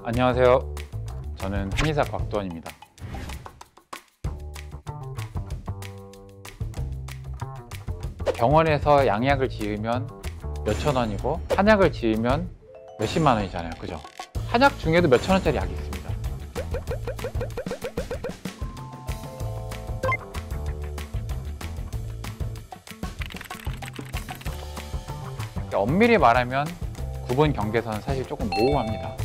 안녕하세요. 저는 한의사 곽도원입니다. 병원에서 양약을 지으면 몇천 원이고 한약을 지으면 몇십만 원이잖아요. 그죠? 한약 중에도 몇천 원짜리 약이 있습니다. 엄밀히 말하면 구분 경계선은 사실 조금 모호합니다.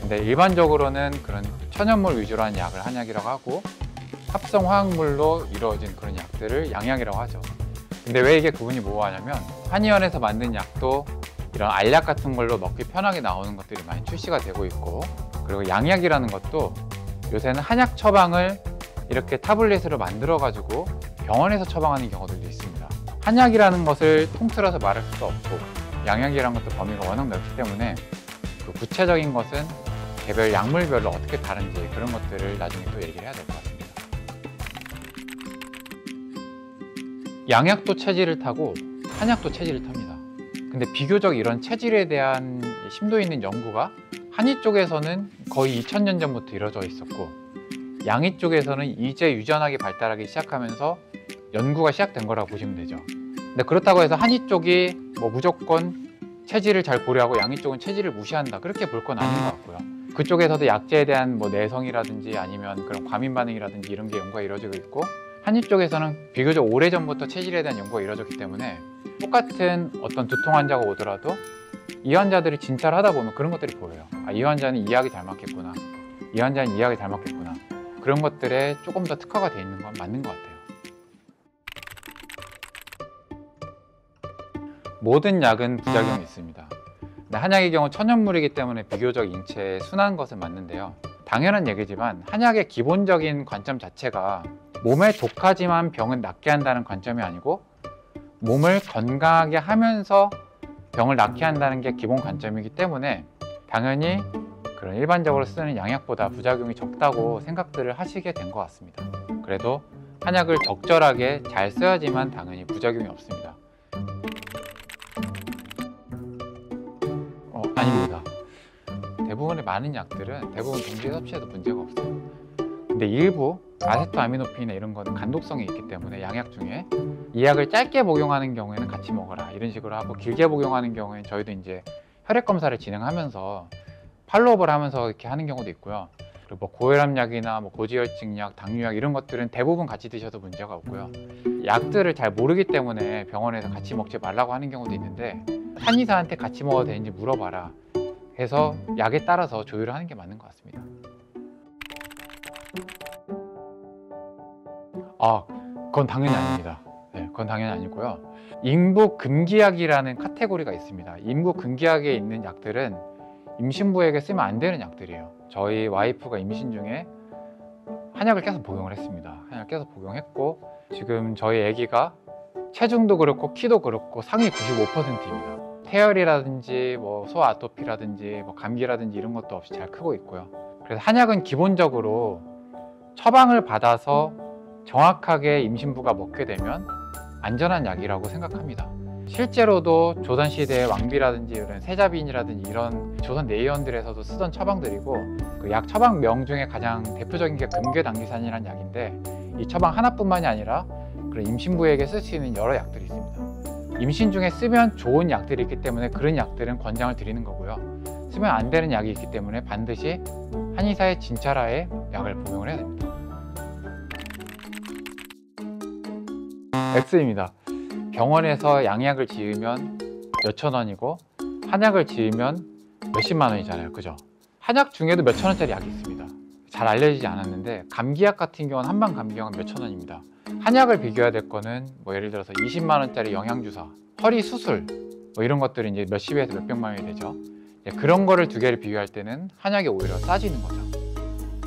근데 일반적으로는 그런 천연물 위주로 한 약을 한약이라고 하고 합성 화학물로 이루어진 그런 약들을 양약이라고 하죠. 근데 왜 이게 구분이 모호하냐면 한의원에서 만든 약도 이런 알약 같은 걸로 먹기 편하게 나오는 것들이 많이 출시가 되고 있고, 그리고 양약이라는 것도 요새는 한약 처방을 이렇게 타블렛으로 만들어 가지고 병원에서 처방하는 경우들도 있습니다. 한약이라는 것을 통틀어서 말할 수도 없고 양약이라는 것도 범위가 워낙 넓기 때문에 그 구체적인 것은 개별 약물별로 어떻게 다른지 그런 것들을 나중에 또 얘기를 해야 될 것 같습니다. 양약도 체질을 타고 한약도 체질을 탑니다. 근데 비교적 이런 체질에 대한 심도 있는 연구가 한의 쪽에서는 거의 2000년 전부터 이루어져 있었고, 양의 쪽에서는 이제 유전학이 발달하기 시작하면서 연구가 시작된 거라고 보시면 되죠. 근데 그렇다고 해서 한의 쪽이 뭐 무조건 체질을 잘 고려하고 양의 쪽은 체질을 무시한다, 그렇게 볼 건 아닌 것 같고요. 그쪽에서도 약재에 대한 뭐 내성이라든지 아니면 그런 과민 반응이라든지 이런 게 연구가 이루어지고 있고, 한의 쪽에서는 비교적 오래전부터 체질에 대한 연구가 이루어졌기 때문에 똑같은 어떤 두통 환자가 오더라도 이 환자들이 진찰을 하다 보면 그런 것들이 보여요. 아, 이 환자는 이 약이 잘 맞겠구나, 이 환자는 이 약이 잘 맞겠구나, 그런 것들에 조금 더 특화가 되어 있는 건 맞는 것 같아요. 모든 약은 부작용이 있습니다. 근데 한약의 경우 천연물이기 때문에 비교적 인체에 순한 것은 맞는데요. 당연한 얘기지만 한약의 기본적인 관점 자체가 몸에 독하지만 병은 낫게 한다는 관점이 아니고 몸을 건강하게 하면서 병을 낫게 한다는 게 기본 관점이기 때문에 당연히 그런 일반적으로 쓰는 양약보다 부작용이 적다고 생각들을 하시게 된 것 같습니다. 그래도 한약을 적절하게 잘 써야지만 당연히 부작용이 없습니다. 아닙니다. 대부분의 많은 약들은 대부분 동시에 섭취해도 문제가 없어요. 근데 일부 아세토아미노펜이나 이런 거는 간독성이 있기 때문에 양약 중에 이 약을 짧게 복용하는 경우에는 같이 먹어라 이런 식으로 하고, 길게 복용하는 경우에는 저희도 이제 혈액 검사를 진행하면서 팔로우업을 하면서 이렇게 하는 경우도 있고요. 그리고 뭐 고혈압약이나 뭐 고지혈증약, 당뇨약 이런 것들은 대부분 같이 드셔도 문제가 없고요. 약들을 잘 모르기 때문에 병원에서 같이 먹지 말라고 하는 경우도 있는데 한의사한테 같이 먹어도 되는지 물어봐라 해서 약에 따라서 조율을 하는 게 맞는 것 같습니다. 그건 당연히 아닙니다. 네, 그건 당연히 아니고요. 임부금기약이라는 카테고리가 있습니다. 임부금기약에 있는 약들은 임신부에게 쓰면 안 되는 약들이에요. 저희 와이프가 임신 중에 한약을 계속 복용을 했습니다. 한약을 계속 복용했고 지금 저희 아기가 체중도 그렇고 키도 그렇고 상위 95%입니다. 태열이라든지 뭐 소아 아토피라든지 뭐 감기라든지 이런 것도 없이 잘 크고 있고요. 그래서 한약은 기본적으로 처방을 받아서 정확하게 임신부가 먹게 되면 안전한 약이라고 생각합니다. 실제로도 조선시대의 왕비라든지 이런 세자빈이라든지 이런 조선 내의원들에서도 쓰던 처방들이고, 그 약 처방명 중에 가장 대표적인 게 금괴당귀산이라는 약인데, 이 처방 하나뿐만이 아니라 그런 임신부에게 쓸 수 있는 여러 약들이 있습니다. 임신 중에 쓰면 좋은 약들이 있기 때문에 그런 약들은 권장을 드리는 거고요. 쓰면 안 되는 약이 있기 때문에 반드시 한의사의 진찰하에 약을 복용을 해야 됩니다. X입니다. 병원에서 양약을 지으면 몇천 원이고 한약을 지으면 몇십만 원이잖아요. 그죠? 한약 중에도 몇천 원짜리 약이 있습니다. 잘 알려지지 않았는데 감기약 같은 경우는 한방 감기약은 몇천 원입니다. 한약을 비교해야 될 거는 뭐 예를 들어서 20만 원짜리 영양주사, 허리 수술 뭐 이런 것들이 이제 몇십에서 몇백만 원이 되죠. 그런 거를 두 개를 비교할 때는 한약이 오히려 싸지는 거죠.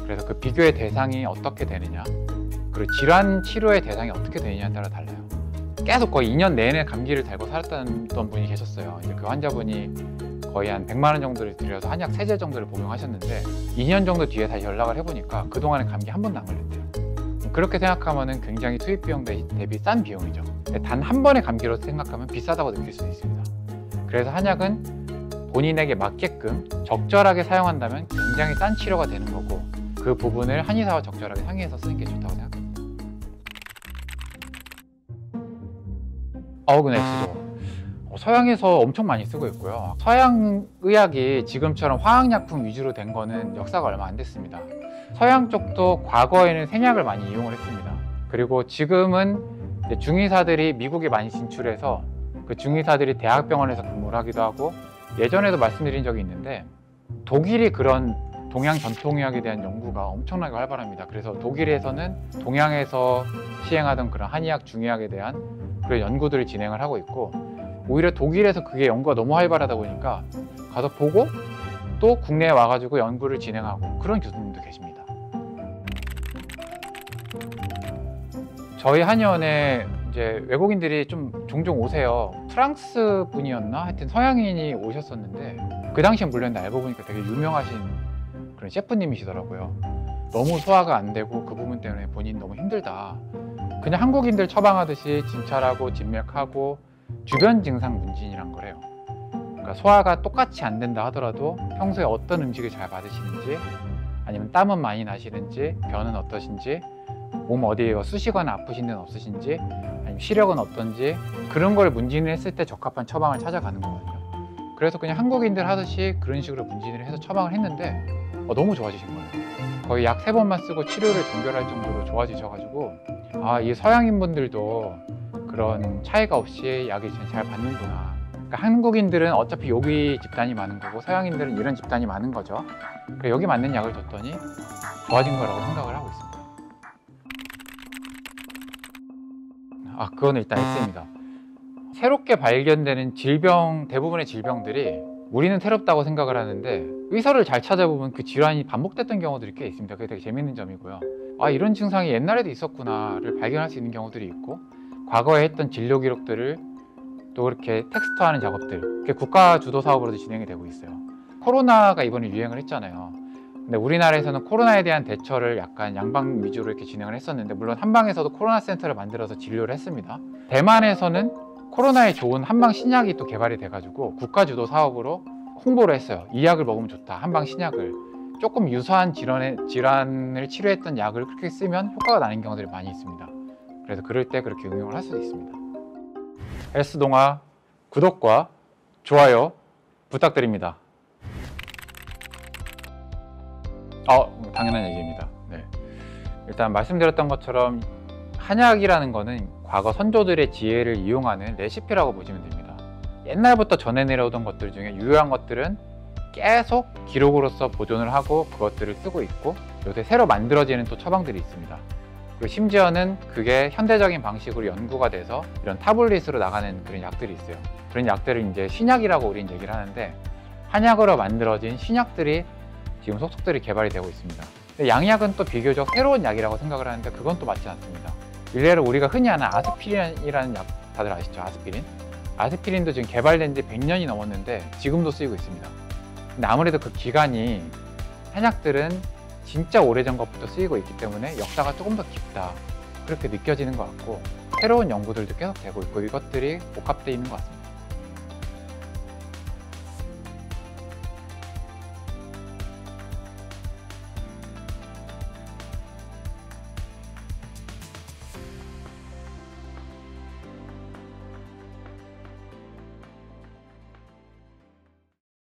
그래서 그 비교의 대상이 어떻게 되느냐, 그리고 질환 치료의 대상이 어떻게 되느냐에 따라 달라요. 계속 거의 2년 내내 감기를 달고 살았던 분이 계셨어요. 이제 그 환자분이 거의 한 100만 원 정도를 들여서 한약 3제 정도를 복용하셨는데 2년 정도 뒤에 다시 연락을 해보니까 그동안에 감기 한 번도 안 걸렸대요. 그렇게 생각하면 굉장히 투입 비용 대비 싼 비용이죠. 단 한 번의 감기로 생각하면 비싸다고 느낄 수 있습니다. 그래서 한약은 본인에게 맞게끔 적절하게 사용한다면 굉장히 굉장히 싼 치료가 되는 거고, 그 부분을 한의사와 적절하게 상의해서 쓰는 게 좋다고 생각합니다. 근데 X죠. 서양에서 엄청 많이 쓰고 있고요. 서양 의학이 지금처럼 화학약품 위주로 된 거는 역사가 얼마 안 됐습니다. 서양 쪽도 과거에는 생약을 많이 이용을 했습니다. 그리고 지금은 이제 중의사들이 미국에 많이 진출해서 그 중의사들이 대학병원에서 근무를 하기도 하고, 예전에도 말씀드린 적이 있는데 독일이 그런 동양 전통의학에 대한 연구가 엄청나게 활발합니다. 그래서 독일에서는 동양에서 시행하던 그런 한의학, 중의학에 대한 그런 연구들을 진행을 하고 있고, 오히려 독일에서 그게 연구가 너무 활발하다 보니까 가서 보고 또 국내에 와가지고 연구를 진행하고 그런 교수님도 계십니다. 저희 한의원에 이제 외국인들이 좀 종종 오세요. 프랑스 분이었나? 하여튼 서양인이 오셨었는데, 그 당시엔 몰랐는데 알고 보니까 되게 유명하신 그런 셰프님이시더라고요. 너무 소화가 안 되고 그 부분 때문에 본인 너무 힘들다. 그냥 한국인들 처방하듯이 진찰하고 진맥하고 주변 증상 문진이란 거래요. 그러니까 소화가 똑같이 안 된다 하더라도 평소에 어떤 음식을 잘 받으시는지, 아니면 땀은 많이 나시는지, 변은 어떠신지, 몸 어디에 쑤시거나 아프신 데는 없으신지, 아니면 시력은 어떤지, 그런 걸 문진을 했을 때 적합한 처방을 찾아가는 거거든요. 그래서 그냥 한국인들 하듯이 그런 식으로 문진을 해서 처방을 했는데 너무 좋아지신 거예요. 거의 약 3번만 쓰고 치료를 종결할 정도로 좋아지셔가지고, 이 서양인 분들도 그런 차이가 없이 약을 잘 받는구나. 그러니까 한국인들은 어차피 여기 집단이 많은 거고 서양인들은 이런 집단이 많은 거죠. 그러니까 여기 맞는 약을 줬더니 좋아진 거라고 생각을 하고 있습니다. 그건 일단 X입니다. 새롭게 발견되는 질병, 대부분의 질병들이 우리는 새롭다고 생각을 하는데 의사를 잘 찾아보면 그 질환이 반복됐던 경우들이 꽤 있습니다. 그게 되게 재밌는 점이고요. 이런 증상이 옛날에도 있었구나를 발견할 수 있는 경우들이 있고, 과거에 했던 진료 기록들을 또 그렇게 텍스트화하는 작업들, 그게 국가 주도 사업으로도 진행이 되고 있어요. 코로나가 이번에 유행을 했잖아요. 근데 우리나라에서는 코로나에 대한 대처를 약간 양방 위주로 이렇게 진행을 했었는데, 물론 한방에서도 코로나 센터를 만들어서 진료를 했습니다. 대만에서는 코로나에 좋은 한방 신약이 또 개발이 돼가지고 국가 주도 사업으로 홍보를 했어요. 이 약을 먹으면 좋다, 한방 신약을. 조금 유사한 질환을 치료했던 약을 그렇게 쓰면 효과가 나는 경우들이 많이 있습니다. 그래서 그럴 때 그렇게 응용을 할 수도 있습니다. S동화 구독과 좋아요 부탁드립니다. 당연한 얘기입니다. 네. 일단 말씀드렸던 것처럼 한약이라는 거는 과거 선조들의 지혜를 이용하는 레시피라고 보시면 됩니다. 옛날부터 전해 내려오던 것들 중에 유효한 것들은 계속 기록으로서 보존을 하고 그것들을 쓰고 있고, 요새 새로 만들어지는 또 처방들이 있습니다. 그리고 심지어는 그게 현대적인 방식으로 연구가 돼서 이런 타블릿으로 나가는 그런 약들이 있어요. 그런 약들을 이제 신약이라고 우리는 얘기를 하는데, 한약으로 만들어진 신약들이 지금 속속들이 개발이 되고 있습니다. 근데 양약은 또 비교적 새로운 약이라고 생각을 하는데 그건 또 맞지 않습니다. 일례로 우리가 흔히 아는 아스피린이라는 약 다들 아시죠? 아스피린? 아스피린도 지금 개발된 지 100년이 넘었는데 지금도 쓰이고 있습니다. 근데 아무래도 그 기간이 한약들은 진짜 오래전 것부터 쓰이고 있기 때문에 역사가 조금 더 깊다, 그렇게 느껴지는 것 같고, 새로운 연구들도 계속 되고 있고 이것들이 복합되어 있는 것 같습니다.